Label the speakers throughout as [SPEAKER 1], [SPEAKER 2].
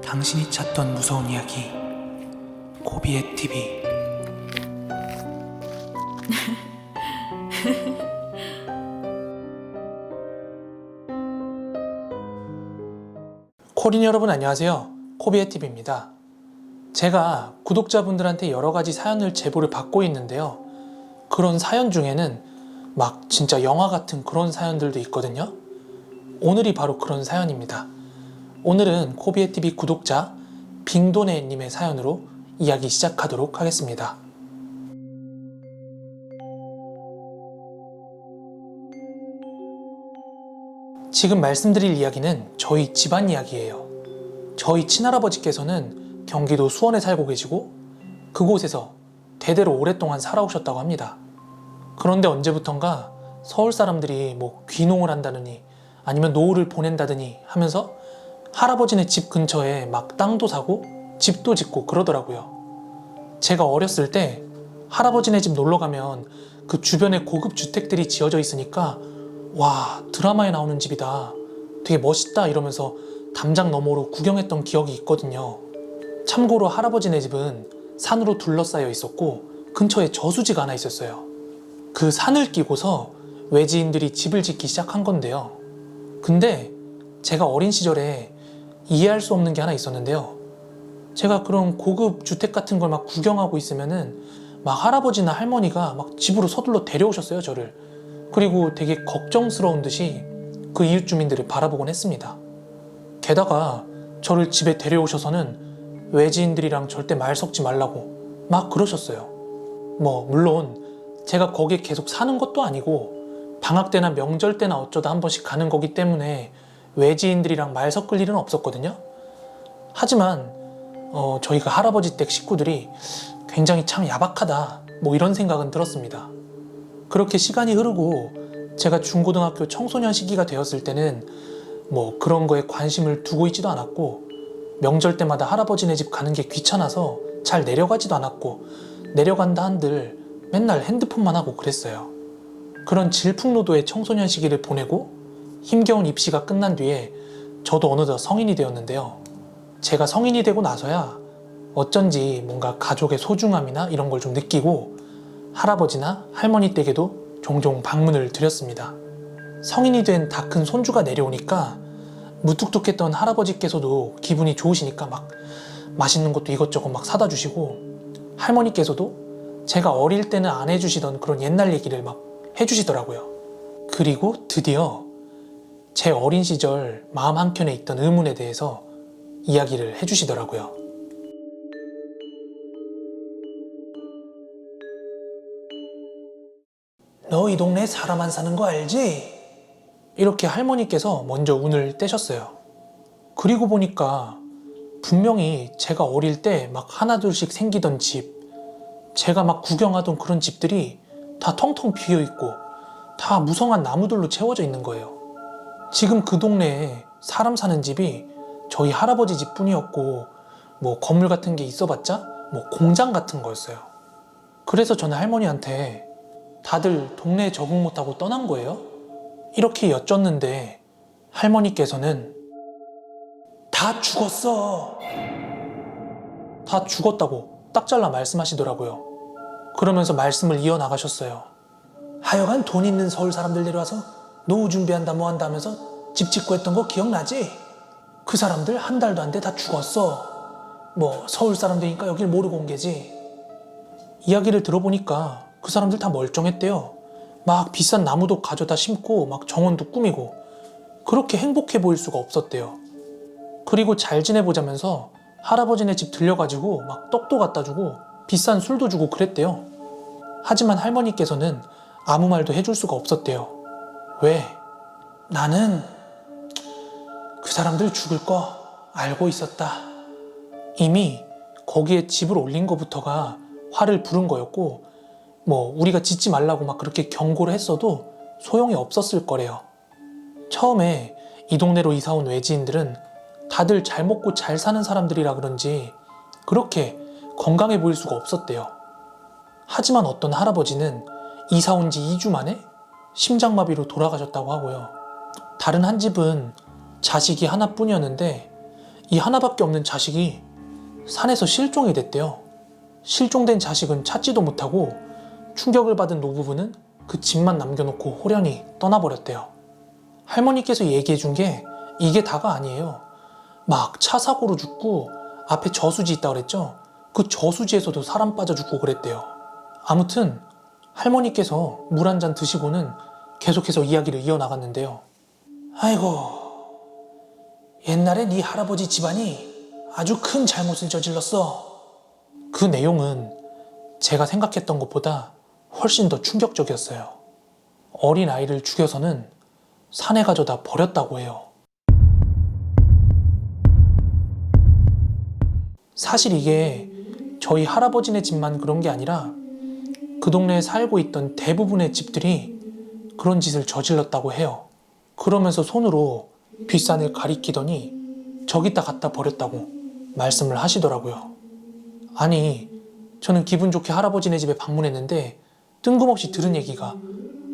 [SPEAKER 1] 당신이 찾던 무서운 이야기 고비의 TV. 코린 여러분 안녕하세요. 코비의 TV입니다. 제가 구독자분들한테 여러가지 사연을 제보를 받고 있는데요. 그런 사연 중에는 막 진짜 영화 같은 그런 사연들도 있거든요. 오늘이 바로 그런 사연입니다. 오늘은 코비의 TV 구독자 빙도네님의 사연으로 이야기 시작하도록 하겠습니다. 지금 말씀드릴 이야기는 저희 집안 이야기예요. 저희 친할아버지께서는 경기도 수원에 살고 계시고 그곳에서 대대로 오랫동안 살아오셨다고 합니다. 그런데 언제부턴가 서울 사람들이 뭐 귀농을 한다느니 아니면 노후를 보낸다더니 하면서 할아버지네 집 근처에 막 땅도 사고 집도 짓고 그러더라고요. 제가 어렸을 때 할아버지네 집 놀러 가면 그 주변에 고급 주택들이 지어져 있으니까 와, 드라마에 나오는 집이다. 되게 멋있다 이러면서 담장 너머로 구경했던 기억이 있거든요. 참고로 할아버지네 집은 산으로 둘러싸여 있었고 근처에 저수지가 하나 있었어요. 그 산을 끼고서 외지인들이 집을 짓기 시작한 건데요. 근데 제가 어린 시절에 이해할 수 없는 게 하나 있었는데요. 제가 그런 고급 주택 같은 걸 막 구경하고 있으면은 막 할아버지나 할머니가 막 집으로 서둘러 데려오셨어요, 저를. 그리고 되게 걱정스러운 듯이 그 이웃 주민들을 바라보곤 했습니다. 게다가 저를 집에 데려오셔서는 외지인들이랑 절대 말 섞지 말라고 막 그러셨어요. 물론 제가 거기에 계속 사는 것도 아니고 방학 때나 명절 때나 어쩌다 한 번씩 가는 거기 때문에 외지인들이랑 말 섞을 일은 없었거든요. 하지만 저희가 할아버지 댁 식구들이 굉장히 참 야박하다 이런 생각은 들었습니다. 그렇게 시간이 흐르고 제가 중고등학교 청소년 시기가 되었을 때는 그런 거에 관심을 두고 있지도 않았고 명절 때마다 할아버지네 집 가는 게 귀찮아서 잘 내려가지도 않았고 내려간다 한들 맨날 핸드폰만 하고 그랬어요. 그런 질풍노도의 청소년 시기를 보내고 힘겨운 입시가 끝난 뒤에 저도 어느덧 성인이 되었는데요. 제가 성인이 되고 나서야 어쩐지 뭔가 가족의 소중함이나 이런 걸 좀 느끼고 할아버지나 할머니 댁에도 종종 방문을 드렸습니다. 성인이 된 다 큰 손주가 내려오니까 무뚝뚝했던 할아버지께서도 기분이 좋으시니까 막 맛있는 것도 이것저것 막 사다 주시고 할머니께서도 제가 어릴 때는 안 해주시던 그런 옛날 얘기를 막 해주시더라고요. 그리고 드디어 제 어린 시절 마음 한켠에 있던 의문에 대해서 이야기를 해주시더라고요. 너 이 동네에 사람 안 사는 거 알지? 이렇게 할머니께서 먼저 운을 떼셨어요. 그리고 보니까 분명히 제가 어릴 때 막 하나둘씩 생기던 집, 제가 막 구경하던 그런 집들이 다 텅텅 비어있고 다 무성한 나무들로 채워져 있는 거예요. 지금 그 동네에 사람 사는 집이 저희 할아버지 집뿐이었고 건물 같은 게 있어봤자 공장 같은 거였어요. 그래서 저는 할머니한테 다들 동네에 적응 못하고 떠난 거예요? 이렇게 여쭸는데 할머니께서는 다 죽었어. 다 죽었다고 딱 잘라 말씀하시더라고요. 그러면서 말씀을 이어나가셨어요. 하여간 돈 있는 서울 사람들 내려와서 노후 준비한다 한다 하면서 집 짓고 했던 거 기억나지? 그 사람들 한 달도 안 돼 다 죽었어. 서울 사람들이니까 여길 모르고 온 게지. 이야기를 들어보니까 그 사람들 다 멀쩡했대요. 막 비싼 나무도 가져다 심고 막 정원도 꾸미고 그렇게 행복해 보일 수가 없었대요. 그리고 잘 지내보자면서 할아버지네 집 들려가지고 막 떡도 갖다 주고 비싼 술도 주고 그랬대요. 하지만 할머니께서는 아무 말도 해줄 수가 없었대요. 왜? 나는 그 사람들 죽을 거 알고 있었다. 이미 거기에 집을 올린 거부터가 화를 부른 거였고 우리가 짓지 말라고 막 그렇게 경고를 했어도 소용이 없었을 거래요. 처음에 이 동네로 이사 온 외지인들은 다들 잘 먹고 잘 사는 사람들이라 그런지 그렇게 건강해 보일 수가 없었대요. 하지만 어떤 할아버지는 이사 온 지 2주 만에 심장마비로 돌아가셨다고 하고요. 다른 한 집은 자식이 하나뿐이었는데 이 하나밖에 없는 자식이 산에서 실종이 됐대요. 실종된 자식은 찾지도 못하고 충격을 받은 노부부는 그 집만 남겨놓고 호련히 떠나버렸대요. 할머니께서 얘기해 준 게 이게 다가 아니에요. 막 차 사고로 죽고 앞에 저수지 있다고 그랬죠? 그 저수지에서도 사람 빠져 죽고 그랬대요. 아무튼 할머니께서 물 한 잔 드시고는 계속해서 이야기를 이어나갔는데요. 아이고, 옛날에 네 할아버지 집안이 아주 큰 잘못을 저질렀어. 그 내용은 제가 생각했던 것보다 훨씬 더 충격적이었어요. 어린 아이를 죽여서는 산에 가져다 버렸다고 해요. 사실 이게 저희 할아버지네 집만 그런 게 아니라 그 동네에 살고 있던 대부분의 집들이 그런 짓을 저질렀다고 해요. 그러면서 손으로 뒷산을 가리키더니 저기다 갖다 버렸다고 말씀을 하시더라고요. 아니, 저는 기분 좋게 할아버지네 집에 방문했는데 뜬금없이 들은 얘기가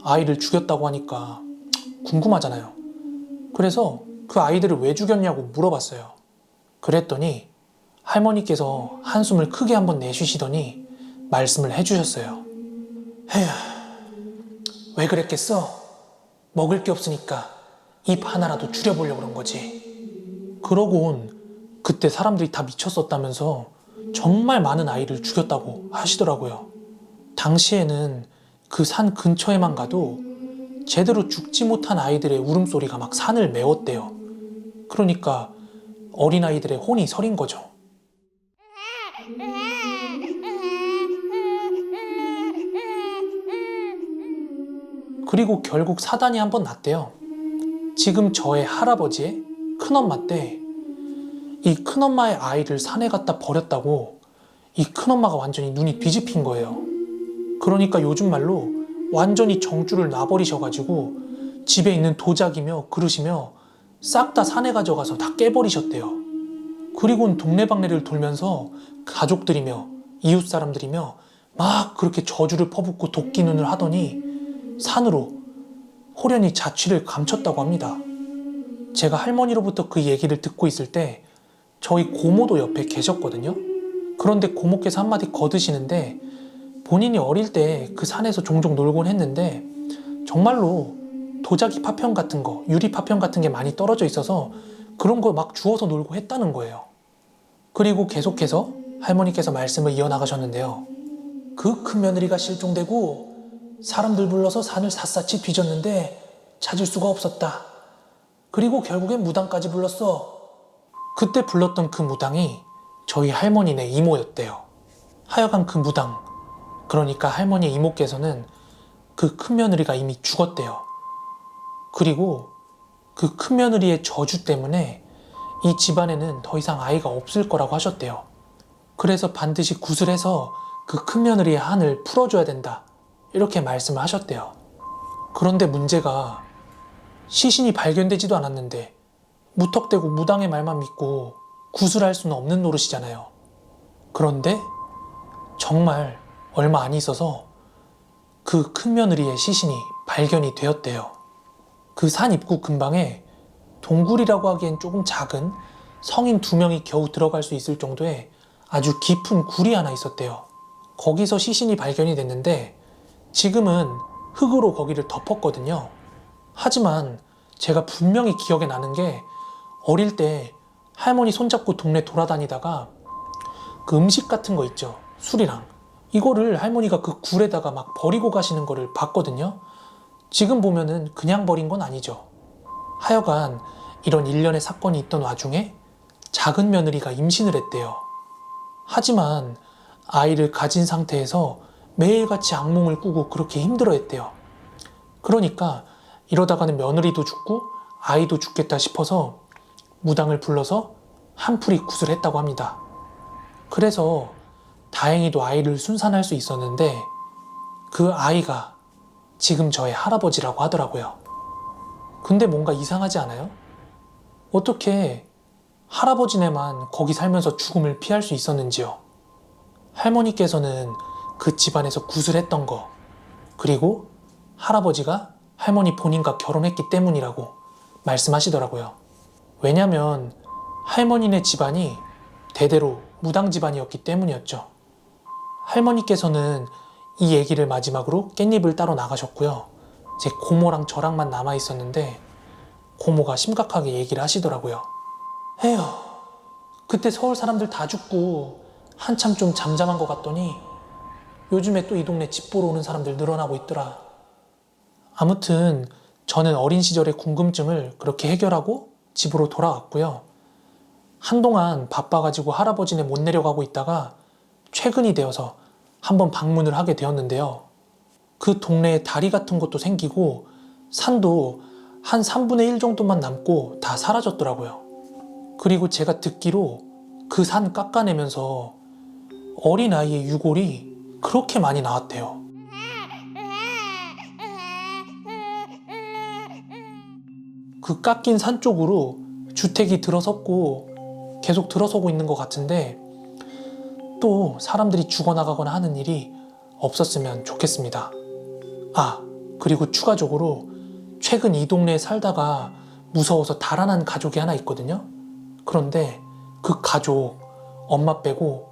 [SPEAKER 1] 아이를 죽였다고 하니까 궁금하잖아요. 그래서 그 아이들을 왜 죽였냐고 물어봤어요. 그랬더니 할머니께서 한숨을 크게 한번 내쉬시더니 말씀을 해주셨어요. 에휴, 왜 그랬겠어? 먹을 게 없으니까 입 하나라도 줄여보려고 그런 거지. 그러곤 그때 사람들이 다 미쳤었다면서 정말 많은 아이를 죽였다고 하시더라고요. 당시에는 그 산 근처에만 가도 제대로 죽지 못한 아이들의 울음소리가 막 산을 메웠대요. 그러니까 어린아이들의 혼이 서린 거죠. 그리고 결국 사단이 한번 났대요. 지금 저의 할아버지의 큰엄마 때 이 큰엄마의 아이를 산에 갖다 버렸다고 이 큰엄마가 완전히 눈이 뒤집힌 거예요. 그러니까 요즘 말로 완전히 정줄을 놔버리셔가지고 집에 있는 도자기며 그릇이며 싹 다 산에 가져가서 다 깨버리셨대요. 그리고는 동네방네를 돌면서 가족들이며 이웃 사람들이며 막 그렇게 저주를 퍼붓고 도끼 눈을 하더니 산으로 호련히 자취를 감췄다고 합니다. 제가 할머니로부터 그 얘기를 듣고 있을 때 저희 고모도 옆에 계셨거든요. 그런데 고모께서 한마디 거드시는데 본인이 어릴 때 그 산에서 종종 놀곤 했는데 정말로 도자기 파편 같은 거, 유리 파편 같은 게 많이 떨어져 있어서 그런 거 막 주워서 놀고 했다는 거예요. 그리고 계속해서 할머니께서 말씀을 이어나가셨는데요. 그 큰 며느리가 실종되고 사람들 불러서 산을 샅샅이 뒤졌는데 찾을 수가 없었다. 그리고 결국엔 무당까지 불렀어. 그때 불렀던 그 무당이 저희 할머니네 이모였대요. 하여간 그 무당, 그러니까 할머니 이모께서는 그 큰며느리가 이미 죽었대요. 그리고 그 큰며느리의 저주 때문에 이 집안에는 더 이상 아이가 없을 거라고 하셨대요. 그래서 반드시 구슬해서 그 큰며느리의 한을 풀어줘야 된다, 이렇게 말씀을 하셨대요. 그런데 문제가 시신이 발견되지도 않았는데 무턱대고 무당의 말만 믿고 구술할 수는 없는 노릇이잖아요. 그런데 정말 얼마 안 있어서 그 큰며느리의 시신이 발견이 되었대요. 그 산 입구 근방에 동굴이라고 하기엔 조금 작은 성인 2명이 겨우 들어갈 수 있을 정도의 아주 깊은 굴이 하나 있었대요. 거기서 시신이 발견이 됐는데 지금은 흙으로 거기를 덮었거든요. 하지만 제가 분명히 기억에 나는 게 어릴 때 할머니 손잡고 동네 돌아다니다가 그 음식 같은 거 있죠. 술이랑. 이거를 할머니가 그 굴에다가 막 버리고 가시는 거를 봤거든요. 지금 보면은 그냥 버린 건 아니죠. 하여간 이런 일련의 사건이 있던 와중에 작은 며느리가 임신을 했대요. 하지만 아이를 가진 상태에서 매일같이 악몽을 꾸고 그렇게 힘들어했대요. 그러니까 이러다가는 며느리도 죽고 아이도 죽겠다 싶어서 무당을 불러서 한풀이 구슬했다고 합니다. 그래서 다행히도 아이를 순산할 수 있었는데 그 아이가 지금 저의 할아버지라고 하더라고요. 근데 뭔가 이상하지 않아요? 어떻게 할아버지네만 거기 살면서 죽음을 피할 수 있었는지요? 할머니께서는 그 집안에서 구슬했던 거, 그리고 할아버지가 할머니 본인과 결혼했기 때문이라고 말씀하시더라고요. 왜냐면 할머니네 집안이 대대로 무당 집안이었기 때문이었죠. 할머니께서는 이 얘기를 마지막으로 깻잎을 따러 나가셨고요. 제 고모랑 저랑만 남아 있었는데 고모가 심각하게 얘기를 하시더라고요. 에휴, 그때 서울 사람들 다 죽고 한참 좀 잠잠한 것 같더니 요즘에 또 이 동네 집 보러 오는 사람들 늘어나고 있더라. 아무튼 저는 어린 시절의 궁금증을 그렇게 해결하고 집으로 돌아왔고요. 한동안 바빠가지고 할아버지네 못 내려가고 있다가 최근이 되어서 한번 방문을 하게 되었는데요. 그 동네에 다리 같은 것도 생기고 산도 한 3분의 1 정도만 남고 다 사라졌더라고요. 그리고 제가 듣기로 그 산 깎아내면서 어린아이의 유골이 그렇게 많이 나왔대요. 그 깎인 산 쪽으로 주택이 들어섰고 계속 들어서고 있는 것 같은데 또 사람들이 죽어나가거나 하는 일이 없었으면 좋겠습니다. 아, 그리고 추가적으로 최근 이 동네에 살다가 무서워서 달아난 가족이 하나 있거든요. 그런데 그 가족 엄마 빼고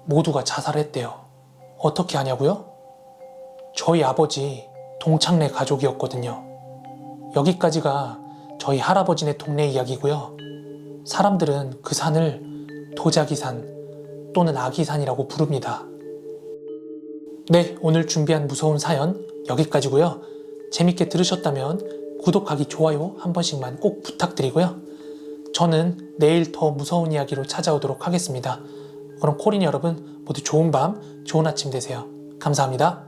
[SPEAKER 1] 모두가 자살했대요. 어떻게 하냐고요? 저희 아버지 동창내 가족이었거든요. 여기까지가 저희 할아버지네 동네 이야기고요. 사람들은 그 산을 도자기산 또는 아기산이라고 부릅니다. 네, 오늘 준비한 무서운 사연 여기까지고요. 재밌게 들으셨다면 구독하기, 좋아요 한 번씩만 꼭 부탁드리고요. 저는 내일 더 무서운 이야기로 찾아오도록 하겠습니다. 그럼 코린 여러분 모두 좋은 밤, 좋은 아침 되세요. 감사합니다.